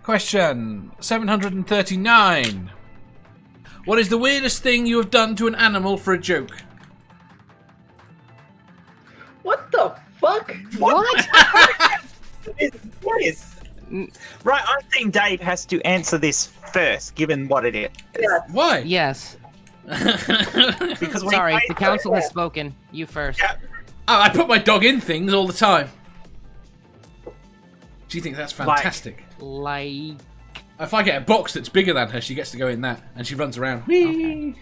Question 739. What is the weirdest thing you have done to an animal for a joke? What the fuck? What? Yes. Right, I think Dave has to answer this first, given what it is. Yeah. Why? Yes. Because when Sorry, he the council has spoken. You first. Yeah. Oh, I put my dog in things all the time. She thinks that's fantastic. Like... If I get a box that's bigger than her, she gets to go in that, and she runs around. Whee!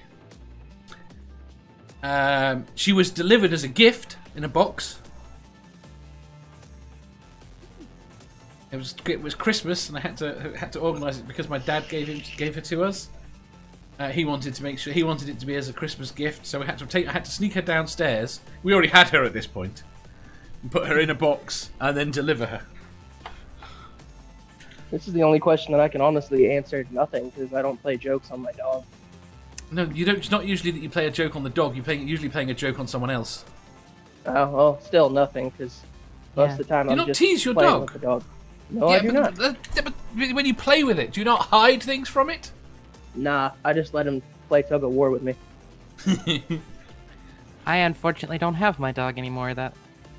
Okay. She was delivered as a gift in a box. It was Christmas, and I had to organise it because my dad gave her to us. He wanted to make sure he wanted it to be as a Christmas gift, so I had to sneak her downstairs. We already had her at this point, and put her in a box, and then deliver her. This is the only question that I can honestly answer nothing, because I don't play jokes on my dog. No, you don't. It's not usually that you play a joke on the dog. You're usually playing a joke on someone else. Oh, well, still nothing, because most of the time Do you I'm not just tease your playing dog? with the dog. No, I do not. But when you play with it, do you not hide things from it? Nah, I just let him play tug of war with me. I unfortunately don't have my dog anymore. That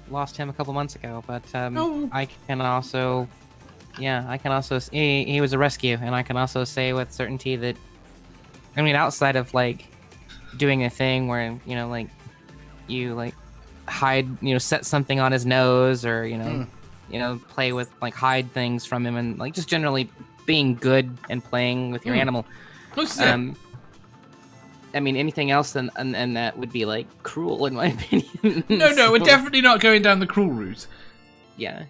lost him a couple months ago, but Oh. I can also... Yeah, I can also... He was a rescue, and I can also say with certainty that... I mean, outside of, like, doing a thing where, you know, like, you, like, hide, you know, set something on his nose, or, you know, play with, like, hide things from him, and, like, just generally being good and playing with your animal. What's that? I mean, anything else than and that would be, like, cruel, in my opinion. No, we're definitely not going down the cruel route. Yeah.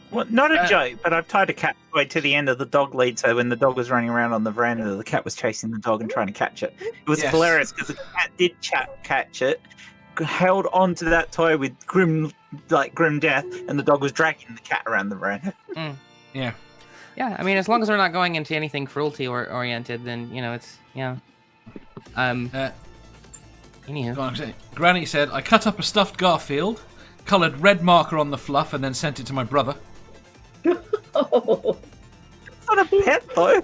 Well, not a joke, but I've tied a cat toy to the end of the dog lead, so when the dog was running around on the veranda, the cat was chasing the dog and trying to catch it. It was hilarious because the cat did catch it, held onto that toy with grim death, and the dog was dragging the cat around the veranda. Yeah. Yeah, I mean, as long as we're not going into anything cruelty oriented, then, you know, it's, yeah. Anywho. Go on, Granny said, I cut up a stuffed Garfield, coloured red marker on the fluff, and then sent it to my brother. Oh. It's not a pet, though.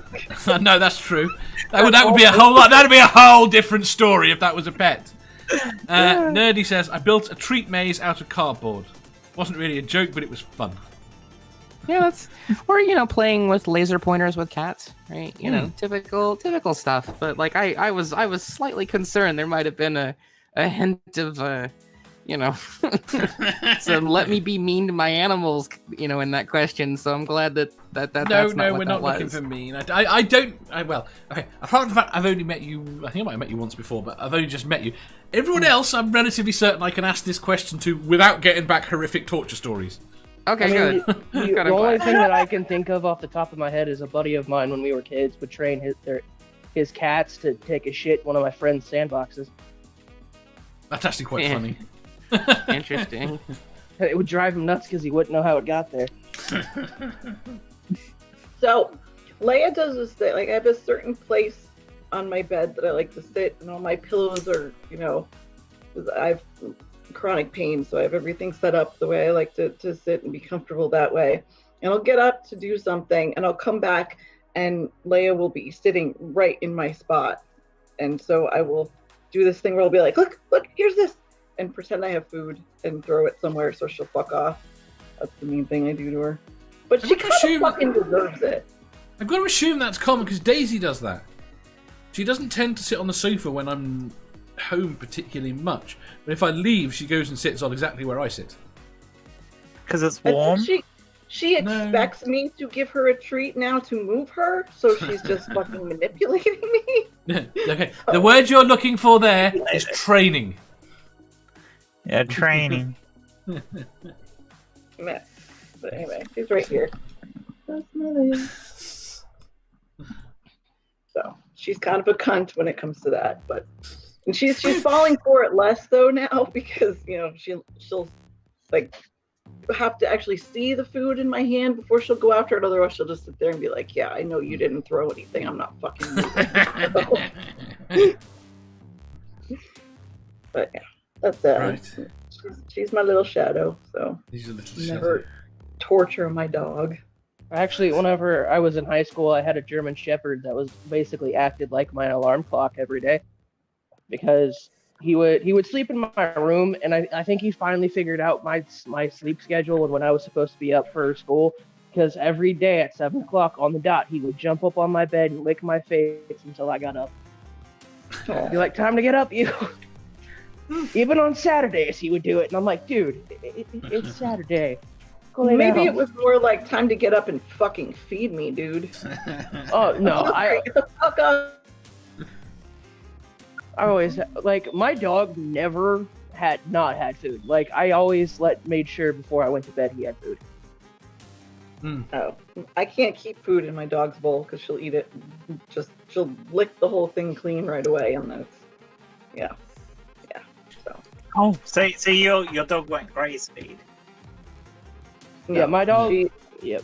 No, that's true. That would be a whole lot. That'd be a whole different story if that was a pet. Nerdy says, I built a treat maze out of cardboard. Wasn't really a joke, but it was fun. Yeah, that's... Or, you know, playing with laser pointers with cats, right? You know, typical stuff. But, like, I was slightly concerned there might have been a hint of, you know, so let me be mean to my animals, you know, in that question. So I'm glad that's not what we're not that looking was. for mean. I don't. Well, okay. Apart from the fact I've only met you, I think I might have met you once before, but I've only just met you. Everyone else, I'm relatively certain I can ask this question to without getting back horrific torture stories. Okay, I mean, good. the only thing that I can think of off the top of my head is a buddy of mine when we were kids would train his cats to take a shit in one of my friend's sandboxes. That's actually quite funny. Interesting. It would drive him nuts because he wouldn't know how it got there. So, Leia does this thing. Like, I have a certain place on my bed that I like to sit, and all my pillows are, you know, 'cause I have chronic pain, so I have everything set up the way I like to sit and be comfortable that way. And I'll get up to do something, and I'll come back, and Leia will be sitting right in my spot. And so I will do this thing where I'll be like, look, here's this, and pretend I have food and throw it somewhere so she'll fuck off. That's the mean thing I do to her. But she kind of fucking deserves it. I've got to assume that's common because Daisy does that. She doesn't tend to sit on the sofa when I'm home particularly much, but if I leave, she goes and sits on exactly where I sit. Because it's warm? She expects me to give her a treat now to move her, so she's just fucking manipulating me. Okay, the word you're looking for there is training. Yeah, training. But anyway, she's right here. That's Millie. So she's kind of a cunt when it comes to that, but and she's falling for it less though now because you know she'll like have to actually see the food in my hand before she'll go after it. Otherwise, she'll just sit there and be like, "Yeah, I know you didn't throw anything. I'm not fucking moving." But yeah, that's it. Right. She's my little shadow, so These are little never torture my dog. Actually, whenever I was in high school, I had a German Shepherd that was basically acted like my alarm clock every day, because he would sleep in my room, and I think he finally figured out my sleep schedule and when I was supposed to be up for school. Because every day at 7 o'clock on the dot, he would jump up on my bed and lick my face until I got up. Be like, time to get up, you. Even on Saturdays, he would do it, and I'm like, dude, it's Saturday. Go lay Maybe down. it was more like time to get up and fucking feed me, dude. Oh no, Get the fuck up. I always like my dog never had not had food. Like I always made sure before I went to bed he had food. Oh, I can't keep food in my dog's bowl because she'll eat it. She'll lick the whole thing clean right away, and then it's yeah. So. Oh, so your dog went graze feed. Yeah, my dog. Yep.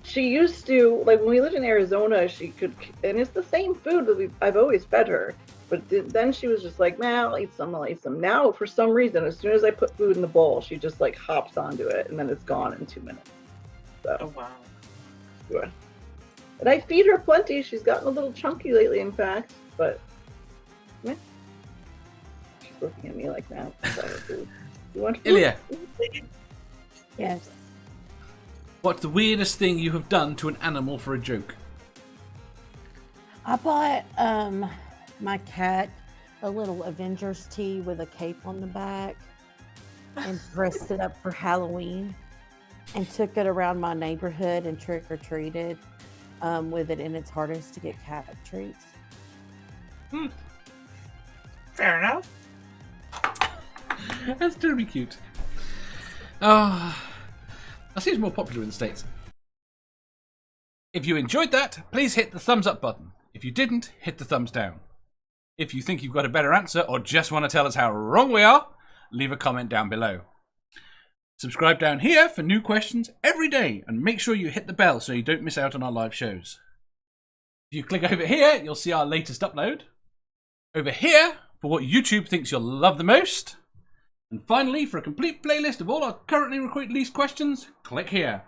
She used to, like, when we lived in Arizona, she could, and it's the same food that I've always fed her. But then she was just like, man, I'll eat some. Now, for some reason, as soon as I put food in the bowl, she just like hops onto it, and then it's gone in 2 minutes. So. Oh wow. Yeah. And I feed her plenty. She's gotten a little chunky lately, in fact. But yeah. She's looking at me like that. You want food? Ilya, Yes. what's the weirdest thing you have done to an animal for a joke? I bought my cat a little Avengers tee with a cape on the back and dressed it up for Halloween and took it around my neighborhood and trick-or-treated with it in its harness to get cat treats. Fair enough. That's terribly cute. Oh, that seems more popular in the States. If you enjoyed that, please hit the thumbs up button. If you didn't, hit the thumbs down. If you think you've got a better answer or just want to tell us how wrong we are, leave a comment down below. Subscribe down here for new questions every day and make sure you hit the bell so you don't miss out on our live shows. If you click over here, you'll see our latest upload. Over here, for what YouTube thinks you'll love the most. And finally, for a complete playlist of all our currently released questions, click here.